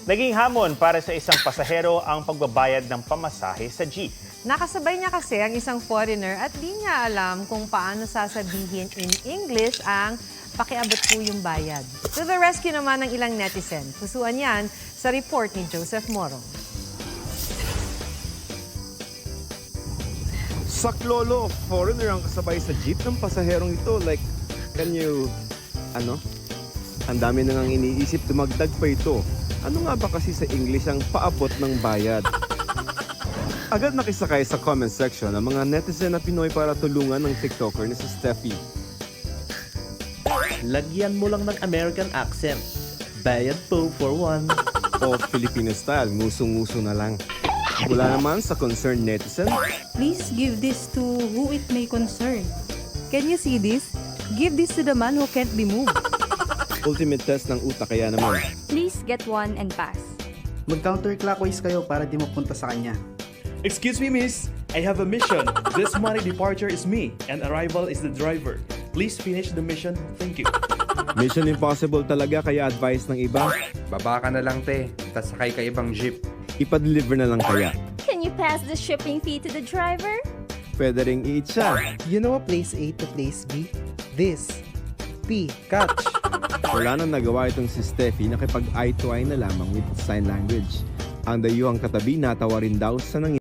Naging hamon para sa isang pasahero ang pagbabayad ng pamasahe sa jeep. Nakasabay niya kasi ang isang foreigner at di niya alam kung paano sasabihin in English ang pakiabot po yung bayad. To the rescue naman ng ilang netizen. Pusuan yan sa report ni Joseph Moro. Saklolo, foreigner ang kasabay sa jeep ng pasaherong ito. Like, can you, ang dami na nang iniisip, dumagdag pa ito. Ano nga ba kasi sa English ang paabot ng bayad? Agad nakisakay sa comment section ang mga netizen na Pinoy para tulungan ng TikToker na si Steffi. Lagyan mo lang ng American accent. Bayad po for one. O Filipino style, ngusong-nguso na lang. Mula naman sa concerned netizen, Please give this to who it may concern. Can you see this? Give this to the man who can't be moved. ultimate test ng utak kaya naman. Please get one and pass. Mag-counterclockwise kayo para di mapunta sa kanya. Excuse me, miss. I have a mission. This money departure is me, and arrival is the driver. Please finish the mission. Thank you. Mission impossible talaga kaya advice ng iba, Baba ka na lang, te. Tas sakay ka ibang jeep. ipa-deliver na lang kaya. Can you pass the shipping fee to the driver? Pwede ring i-eat siya. You know place A to place B? This. P. Catch. Wala nang nagawa itong si Steffi, nakipag eye to eye na lamang with sign language. Ang dayuhang katabi natawa rin daw sa nangyari.